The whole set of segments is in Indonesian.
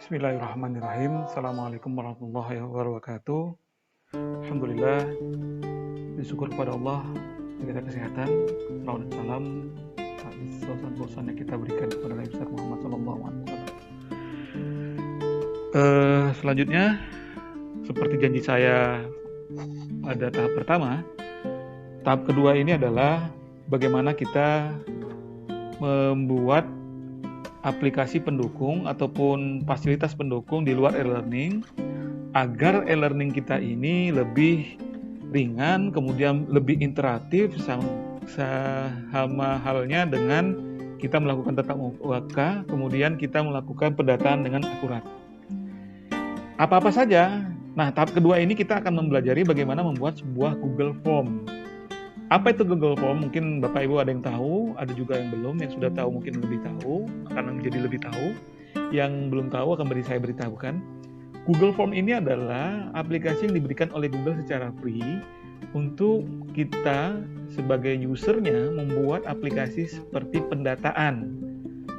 Bismillahirrahmanirrahim. Assalamualaikum warahmatullahi wabarakatuh. Alhamdulillah, bersyukur kepada Allah diberikan kesehatan. Salawat dan salam atas dosa-dosa yang kita berikan kepada Nabi besar Muhammad SAW. Selanjutnya, seperti janji saya pada tahap pertama, tahap kedua ini adalah bagaimana kita membuat aplikasi pendukung ataupun fasilitas pendukung di luar e-learning agar e-learning kita ini lebih ringan, kemudian lebih interaktif, sama halnya dengan kita melakukan tatap muka, kemudian kita melakukan pendataan dengan akurat. Apa-apa saja. Nah, tahap kedua ini kita akan mempelajari bagaimana membuat sebuah Google Form. Apa itu Google Form? Mungkin Bapak Ibu ada yang tahu, ada juga yang belum. Yang sudah tahu mungkin lebih tahu, akan menjadi lebih tahu. Yang belum tahu akan saya beritahukan. Google Form ini adalah aplikasi yang diberikan oleh Google secara free untuk kita sebagai usernya membuat aplikasi seperti pendataan.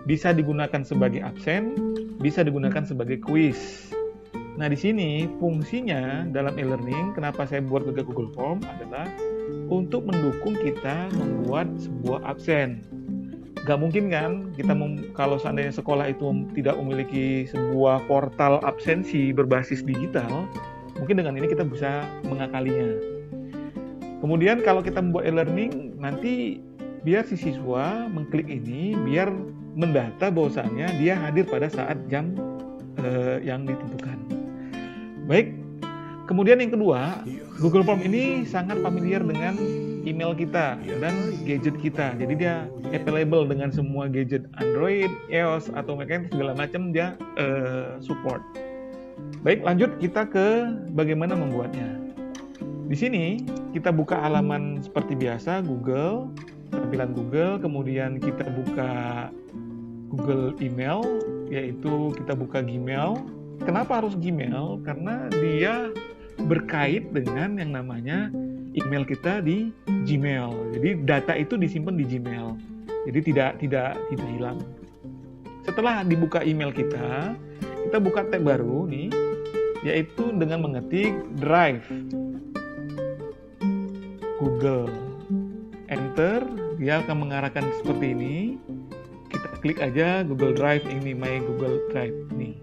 Bisa digunakan sebagai absen, bisa digunakan sebagai kuis. Nah, di sini fungsinya dalam e-learning, kenapa saya buat juga Google Form adalah untuk mendukung kita membuat sebuah absen. Gak mungkin kan kita kalau seandainya sekolah itu tidak memiliki sebuah portal absensi berbasis digital, mungkin dengan ini kita bisa mengakalinya. Kemudian kalau kita membuat e-learning, nanti biar si siswa mengklik ini, biar mendata bahwasannya dia hadir pada saat jam yang ditentukan. Baik, kemudian yang kedua, Google Form ini sangat familiar dengan email kita dan gadget kita. Jadi dia available dengan semua gadget Android, iOS, atau Mac, segala macam dia support. Baik, lanjut kita ke bagaimana membuatnya. Di sini kita buka halaman seperti biasa, Google, tampilan Google, kemudian kita buka Google Email, yaitu kita buka Gmail. Kenapa harus Gmail? Karena dia berkait dengan yang namanya email kita di Gmail. Jadi data itu disimpan di Gmail. Jadi tidak hilang. Setelah dibuka email kita buka tab baru nih, yaitu dengan mengetik Drive Google. Enter, dia akan mengarahkan seperti ini. Kita klik aja Google Drive ini, My Google Drive ini.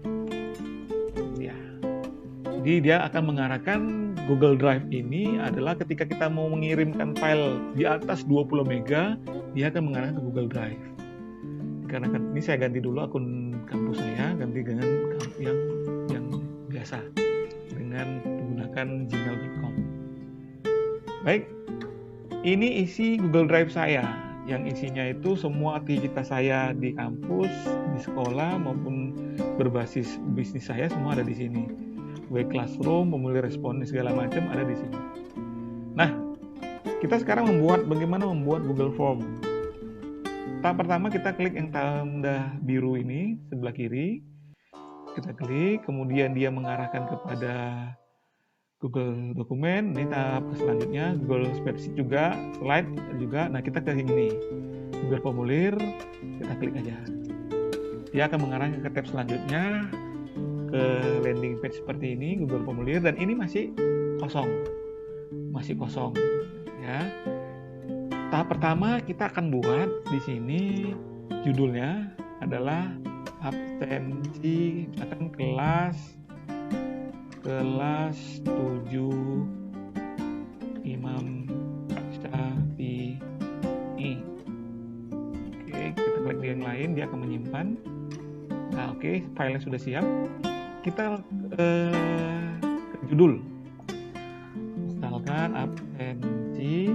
Jadi dia akan mengarahkan Google Drive ini adalah ketika kita mau mengirimkan file di atas 20 mega, dia akan mengarahkan ke Google Drive. Karena ini saya ganti dulu akun kampus saya, ganti dengan yang biasa dengan menggunakan gmail.com. Baik, ini isi Google Drive saya, yang isinya itu semua aktivitas saya di kampus, di sekolah maupun berbasis bisnis saya semua ada di sini. Baik classroom, pemilih respon, segala macam ada di sini. Nah, kita sekarang bagaimana membuat Google Form. Tahap pertama kita klik yang tanda biru ini sebelah kiri. Kita klik, kemudian dia mengarahkan kepada Google Dokumen. Ini tahap selanjutnya, Google Spreadsheet juga, Slide juga. Nah, kita ke sini, Google Formulir, kita klik aja. Dia akan mengarahkan ke tab selanjutnya, ke landing page seperti ini, Google Formulir, dan ini masih kosong ya. Tahap pertama kita akan buat di sini judulnya adalah absensi, misalkan kelas 7 Imam Syafi'i. Oke, kita klik di yang lain, dia akan menyimpan. Nah, oke, filenya sudah siap. Kita ke judul, misalkan absensi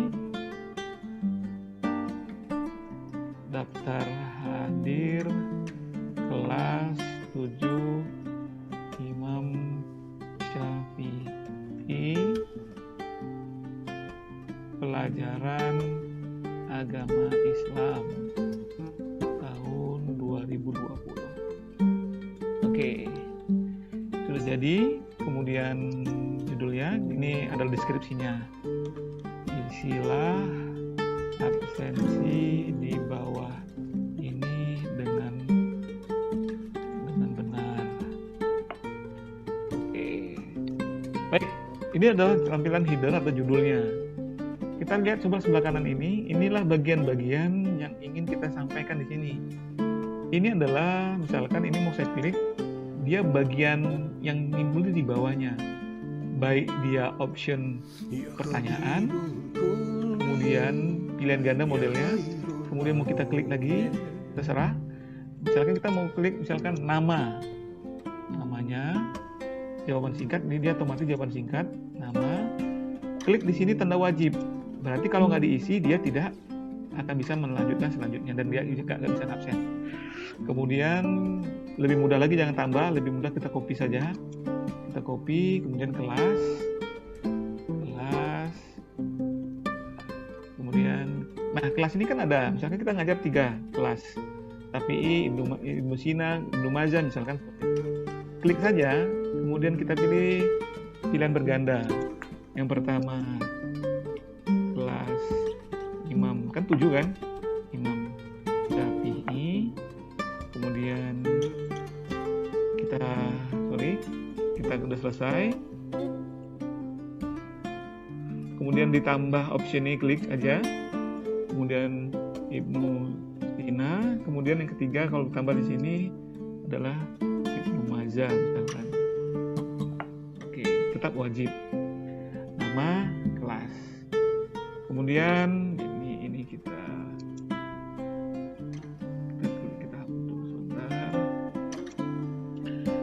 daftar hadir kelas 7 Imam Syafi'i pelajaran agama Islam tahun 2020. Oke. Sudah jadi, kemudian judulnya ini adalah deskripsinya. Isilah absensi di bawah ini dengan benar. Ini adalah tampilan header atau judulnya. Kita lihat coba sebelah kanan ini, inilah bagian-bagian yang ingin kita sampaikan di sini. Ini adalah, misalkan ini mau saya pilih, dia bagian yang timbul di bawahnya. Baik dia option pertanyaan, kemudian pilihan ganda modelnya, kemudian mau kita klik lagi, terserah. Misalkan kita mau klik misalkan namanya, jawaban singkat, ini dia otomatis jawaban singkat, nama, klik di sini tanda wajib. Berarti kalau nggak diisi dia tidak akan bisa melanjutkan selanjutnya dan dia juga nggak bisa absen. Kemudian lebih mudah lagi, jangan tambah, lebih mudah kita copy saja. Kita copy, kemudian kelas, kemudian, nah kelas ini kan ada, misalkan kita ngajar 3 kelas, KPI, Ibnu Sina, Ibnu Majah misalkan seperti itu. Klik saja, kemudian kita pilih pilihan berganda. Yang pertama kelas Imam, kan 7 kan? Imam Syafi'i. Kemudian kita udah selesai. Kemudian ditambah option ini, klik aja. Kemudian Ibnu Sina. Kemudian yang ketiga kalau ditambah di sini adalah Ibnu Majah misalkan. Oke, tetap wajib. Nama kelas. Kemudian ini kita hapus sebentar.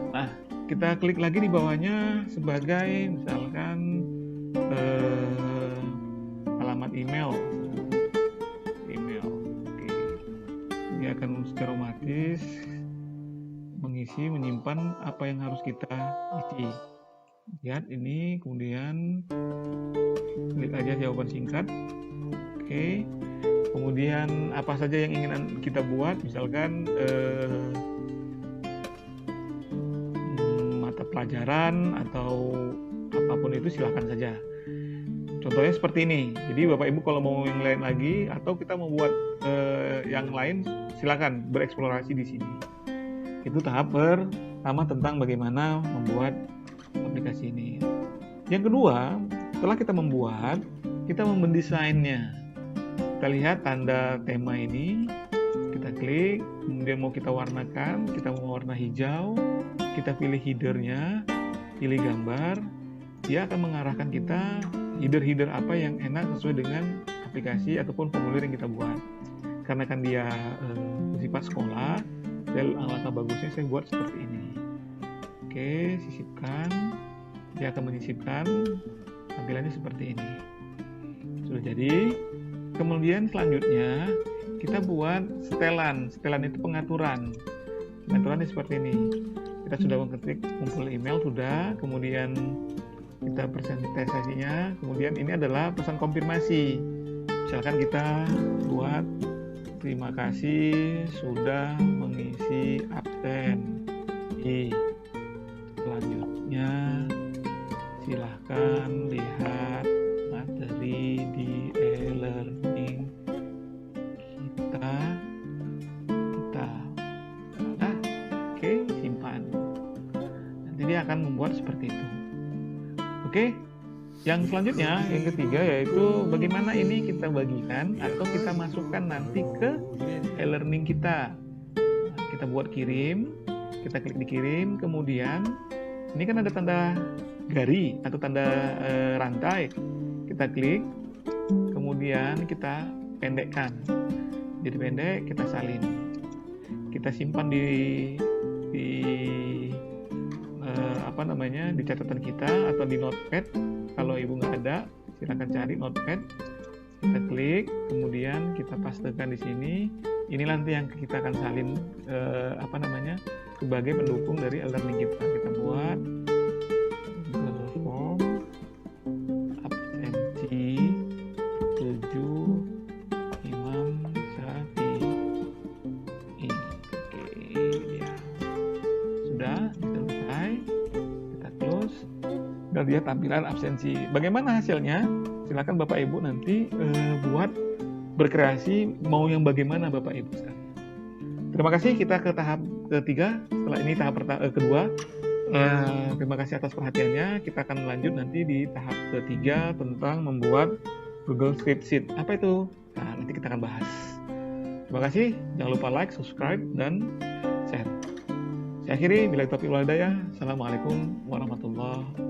Nah, kita klik lagi di bawahnya sebagai misalkan alamat email. Oke. Dia akan secara otomatis menyimpan apa yang harus kita isi. Lihat ini, kemudian klik aja jawaban singkat. Oke. Kemudian apa saja yang ingin kita buat, misalkan mata pelajaran atau apapun itu silahkan saja. Contohnya seperti ini. Jadi Bapak Ibu kalau mau yang lain lagi atau kita mau buat yang lain, silakan bereksplorasi di sini. Itu tahap pertama tentang bagaimana membuat aplikasi ini. Yang kedua, setelah kita membuat, kita mendesainnya. Kita lihat tanda tema ini, kita klik, kemudian mau kita warnakan, kita mau warna hijau, kita pilih headernya, pilih gambar, dia akan mengarahkan kita header-header apa yang enak sesuai dengan aplikasi ataupun formulir yang kita buat. Karena kan dia bersifat sekolah, alangkah bagusnya saya buat seperti ini. Oke, sisipkan. Dia akan menyisipkan tampilannya seperti ini. Sudah jadi. Kemudian selanjutnya kita buat setelan. Setelan itu pengaturan. Pengaturannya seperti ini. Kita sudah mengetik kumpul email sudah, kemudian kita presentasinya, kemudian ini adalah pesan konfirmasi. Misalkan kita buat terima kasih sudah mengisi absen. Selanjutnya silahkan lihat materi di e-learning kita. Oke, simpan. Nanti dia akan membuat seperti itu. Oke, yang selanjutnya, yang ketiga yaitu bagaimana ini kita bagikan atau kita masukkan nanti ke e-learning kita. Nah, kita buat kirim, kita klik di kirim, kemudian ini kan ada tanda gari atau tanda rantai. Kita klik, kemudian kita pendekkan. Jadi pendek, kita salin. Kita simpan di di catatan kita atau di notepad. Kalau ibu nggak ada, silakan cari notepad. Kita klik, kemudian kita pastekan di sini. Ini nanti yang kita akan salin sebagai pendukung dari e-learning kita. Kita buat Google Form absensi 7 Imam Syafi'i. Oke, ya. Sudah selesai. Kita close. Dan lihat tampilan absensi. Bagaimana hasilnya? Silakan Bapak Ibu nanti buat berkreasi mau yang bagaimana Bapak Ibu sekalian. Terima kasih, kita ke tahap ketiga. Setelah ini tahap kedua. Terima kasih atas perhatiannya. Kita akan lanjut nanti di tahap ketiga tentang membuat Google Spreadsheet. Apa itu? Nah, nanti kita akan bahas. Terima kasih. Jangan lupa like, subscribe, dan share. Saya akhiri. Bila taufiq wal hidayah. Assalamualaikum warahmatullahi wabarakatuh.